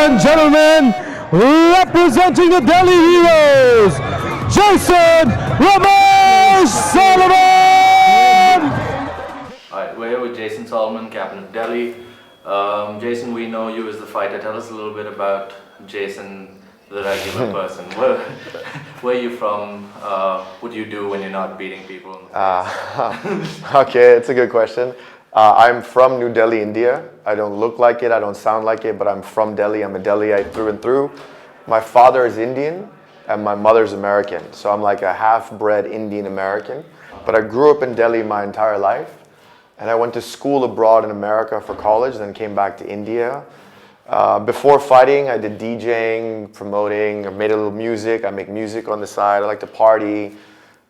and gentlemen, representing the Delhi Heroes, Jason Ramesh Solomon! Alright, we're here with Jason Solomon, captain of Delhi. Jason, we know you as the fighter. Tell us a little bit about Jason, the regular person. Where are you from? What do you do when you're not beating people? Okay, it's a good question. I'm from New Delhi, India. I don't look like it, I don't sound like it, but I'm from Delhi. I'm a Delhiite through and through. My father is Indian and my mother's American. So I'm like a half-bred Indian American. But I grew up in Delhi my entire life. And I went to school abroad in America for college, then came back to India. Before fighting, I did DJing, promoting, I made a little music. I make music on the side. I like to party.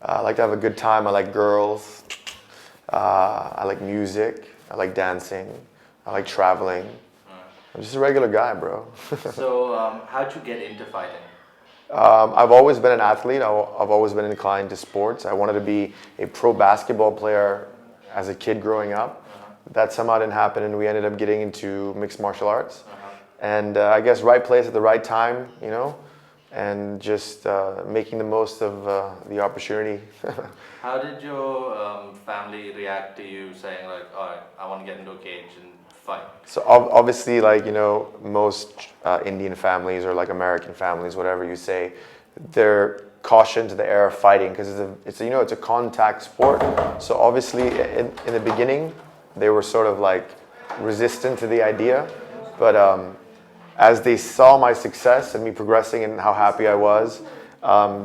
I like to have a good time. I like girls. I like music. I like dancing. I like traveling. I'm just a regular guy, bro. So, how'd you get into fighting? I've always been an athlete. I've always been inclined to sports. I wanted to be a pro basketball player as a kid growing up. That somehow didn't happen, and we ended up getting into mixed martial arts. And I guess right place at the right time, you know, and just making the most of the opportunity. How did your family react to you saying like, all right, I want to get into a cage and fight? So obviously, like, you know, most Indian families or like American families, whatever you say, they're caution to the air of fighting because it's a contact sport. So obviously in the beginning they were sort of like resistant to the idea, but as they saw my success and me progressing and how happy I was,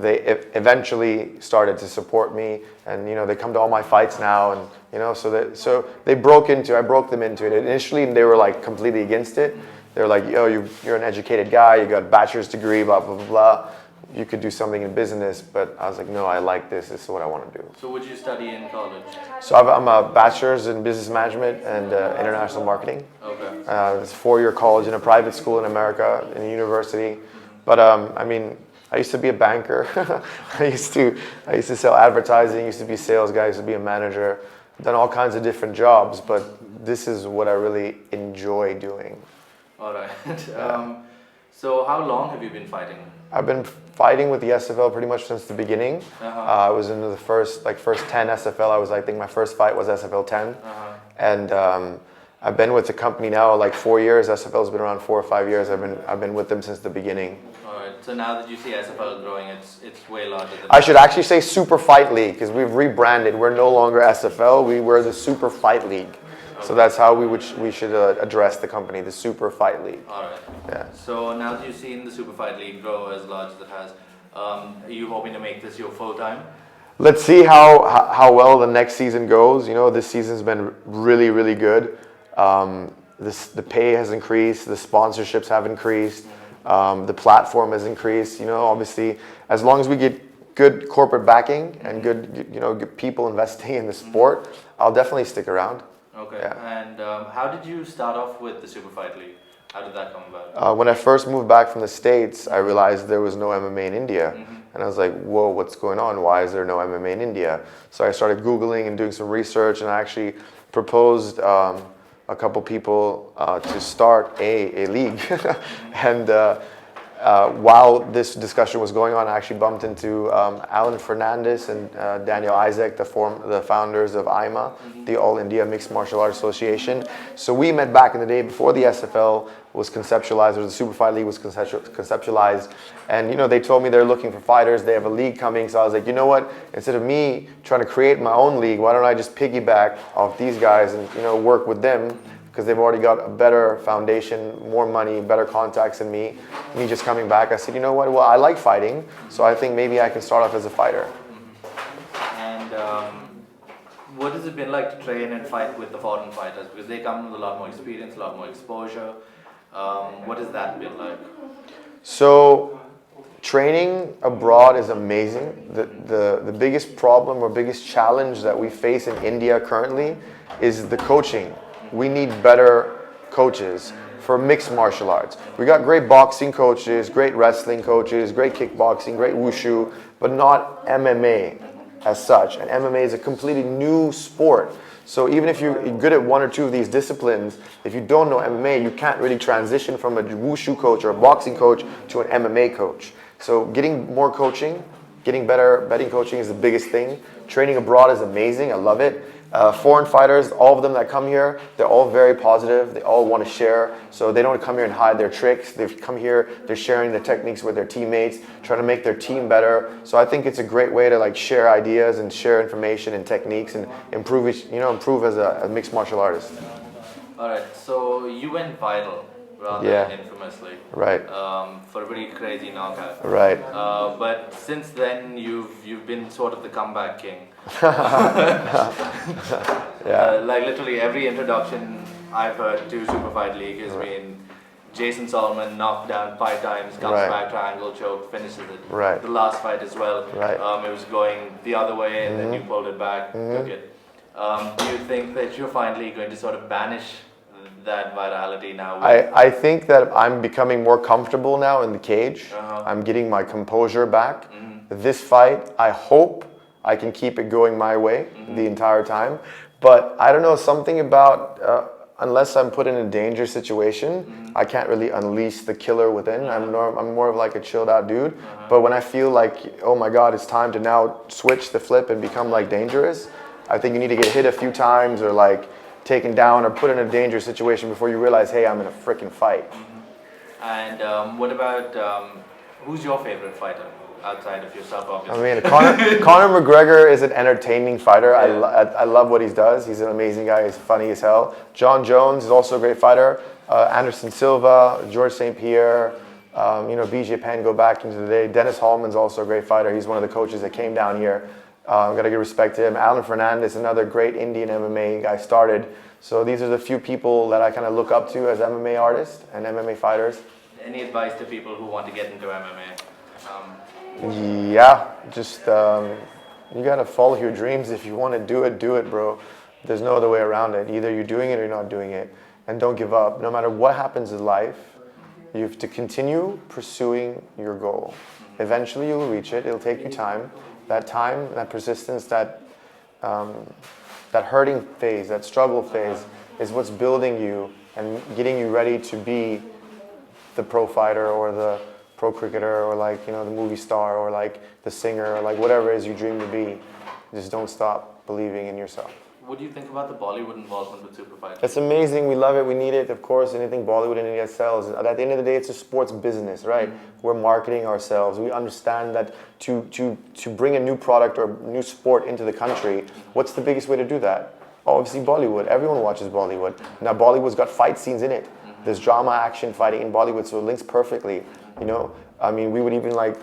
they eventually started to support me, and you know, they come to all my fights now, and you know, so I broke them into it. Initially they were like completely against it. They were like, yo, you're an educated guy, you got a bachelor's degree, blah blah blah blah. You could do something in business, but I was like, no, I like this. This is what I want to do. So what did you study in college? So I'm a bachelor's in business management and international marketing. Okay. It's a 4-year college in a private school in America, in a university. But I mean, I used to be a banker. I used to sell advertising. Used to be a sales guy. Used to be a manager. Done all kinds of different jobs, but this is what I really enjoy doing. All right. So how long have you been fighting? I've been fighting with the SFL pretty much since the beginning. I was in the first 10 SFL. I think my first fight was SFL 10. And I've been with the company now like 4 years. SFL's been around 4 or 5 years. I've been with them since the beginning. All right. So now that you see SFL growing, it's way larger than I should actually say Super Fight League because we've rebranded. We're no longer SFL. We're the Super Fight League. Okay. So that's how we should address the company, the Super Fight League. All right. Yeah. So now that you've seen the Super Fight League grow as large as it has, are you hoping to make this your full time? Let's see how well the next season goes. You know, this season's been really, really good. The pay has increased, the sponsorships have increased, the platform has increased. You know, obviously, as long as we get good corporate backing and good people investing in the sport, I'll definitely stick around. Okay. Yeah. And how did you start off with the Super Fight League? How did that come about? When I first moved back from the States, I realized there was no MMA in India. And I was like, whoa, what's going on? Why is there no MMA in India? So I started Googling and doing some research, and I actually proposed a couple people to start a league. And while this discussion was going on, I actually bumped into Alan Fernandez and Daniel Isaac, the founders of IMA, the All India Mixed Martial Arts Association. So we met back in the day before the SFL was conceptualized, or the Super Fight League was conceptualized. And you know, they told me they're looking for fighters. They have a league coming. So I was like, you know what? Instead of me trying to create my own league, why don't I just piggyback off these guys and work with them? Because they've already got a better foundation, more money, better contacts than me. Me just coming back, I said, you know what? Well, I like fighting, so I think maybe I can start off as a fighter. And what has it been like to train and fight with the foreign fighters? Because they come with a lot more experience, a lot more exposure. What has that been like? So, training abroad is amazing. The biggest problem or biggest challenge that we face in India currently is the coaching. We need better coaches for mixed martial arts. We got great boxing coaches, great wrestling coaches, great kickboxing, great wushu, but not MMA as such. And MMA is a completely new sport. So even if you're good at one or two of these disciplines, if you don't know MMA, you can't really transition from a wushu coach or a boxing coach to an MMA coach. So getting more coaching, getting better betting coaching is the biggest thing. Training abroad is amazing. I love it. Foreign fighters, all of them that come here, they're all very positive. They all want to share. So they don't come here and hide their tricks. They come here, they're sharing the techniques with their teammates, trying to make their team better. So I think it's a great way to like share ideas and share information and techniques and improve, improve as a mixed martial artist. All right. So you went viral rather Yeah. infamously. Right. For a pretty crazy knockout. Right. But since then, you've been sort of the comeback king. Yeah. Like literally every introduction I've heard to Super Fight League has been Jason Solomon knocked down 5 times, comes Right. back, triangle choke, finishes it. Right. The last fight as well. Right. It was going the other way and then you pulled it back, took it. Do you think that you're finally going to sort of banish that virality now? I think that I'm becoming more comfortable now in the cage. I'm getting my composure back. This fight, I hope I can keep it going my way the entire time. But I don't know, something about, unless I'm put in a dangerous situation, I can't really unleash the killer within. I'm more of like a chilled out dude. But when I feel like, oh my God, it's time to now switch the flip and become like dangerous, I think you need to get hit a few times or like taken down or put in a dangerous situation before you realize, hey, I'm in a freaking fight. And what about, who's your favorite fighter outside of yourself, obviously? I mean, Conor McGregor is an entertaining fighter. I love what he does. He's an amazing guy. He's funny as hell. John Jones is also a great fighter. Anderson Silva, George St. Pierre, BJ Penn, go back into the day. Dennis Hallman's also a great fighter. He's one of the coaches that came down here. I've got to give respect to him. Alan Fernandez, another great Indian MMA guy, started. So these are the few people that I kind of look up to as MMA artists and MMA fighters. Any advice to people who want to get into MMA? Yeah, just you got to follow your dreams. If you want to do it, bro. There's no other way around it. Either you're doing it or you're not doing it. And don't give up. No matter what happens in life, you have to continue pursuing your goal. Eventually you'll reach it. It'll take you time. That time, that persistence, that hurting phase, that struggle phase is what's building you and getting you ready to be the pro fighter or the pro cricketer or like, the movie star or like the singer or like whatever it is you dream to be. Just don't stop believing in yourself. What do you think about the Bollywood involvement with Super Fight? It's amazing. We love it. We need it. Of course, anything Bollywood in India sells. At the end of the day, it's a sports business, right? We're marketing ourselves. We understand that to bring a new product or new sport into the country, what's the biggest way to do that? Obviously, Bollywood. Everyone watches Bollywood. Now, Bollywood's got fight scenes in it. There's drama, action, fighting in Bollywood, so it links perfectly. I mean, we would even like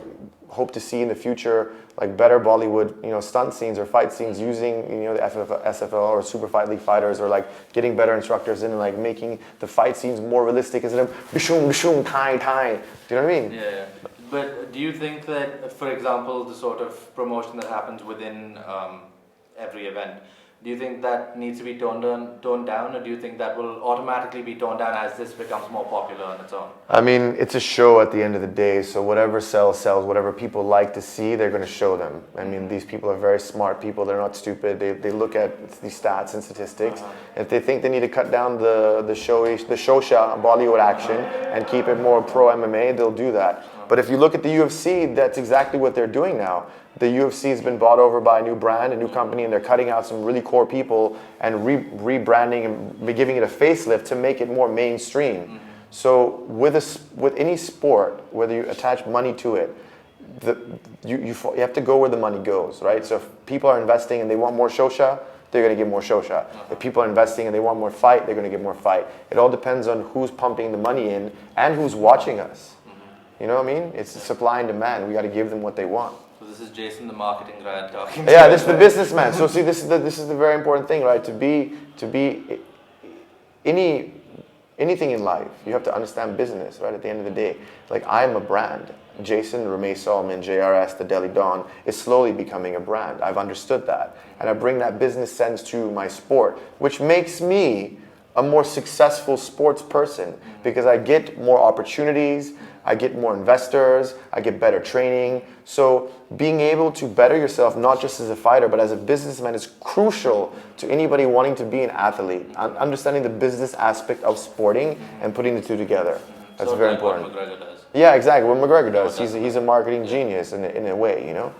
hope to see in the future like better Bollywood, stunt scenes or fight scenes using, the SFL or Super Fight League fighters or like getting better instructors in and like making the fight scenes more realistic instead of bishung, bishung, tai, tai. Do you know what I mean? Yeah. But do you think that, for example, the sort of promotion that happens within every event, do you think that needs to be toned down, or do you think that will automatically be toned down as this becomes more popular on its own? I mean, it's a show at the end of the day, so whatever sells. Whatever people like to see, they're going to show them. I mean, these people are very smart people. They're not stupid. They look at these stats and statistics. If they think they need to cut down the shosha Bollywood action and keep it more pro MMA, they'll do that. But if you look at the UFC, that's exactly what they're doing now. The UFC has been bought over by a new brand, a new company, and they're cutting out some really core people and rebranding and giving it a facelift to make it more mainstream. So with any sport, whether you attach money to it, you have to go where the money goes, right? So if people are investing and they want more shosha, they're going to get more shosha. If people are investing and they want more fight, they're going to get more fight. It all depends on who's pumping the money in and who's watching us. You know what I mean? It's supply and demand. We got to give them what they want. So this is Jason, the marketing grad, talking. Yeah, this is the businessman. So see, this is the very important thing, right? To be anything in life, you have to understand business, right? At the end of the day, like I'm a brand. Jason, Ramesh Solomon, JRS, the Delhi Dawn is slowly becoming a brand. I've understood that, and I bring that business sense to my sport, which makes me a more successful sports person because I get more opportunities, I get more investors, I get better training. So being able to better yourself, not just as a fighter, but as a businessman is crucial to anybody wanting to be an athlete. Understanding the business aspect of sporting and putting the two together. That's Sort of very like what important. McGregor does. Yeah, exactly. What McGregor does. He's a marketing genius in a way, you know?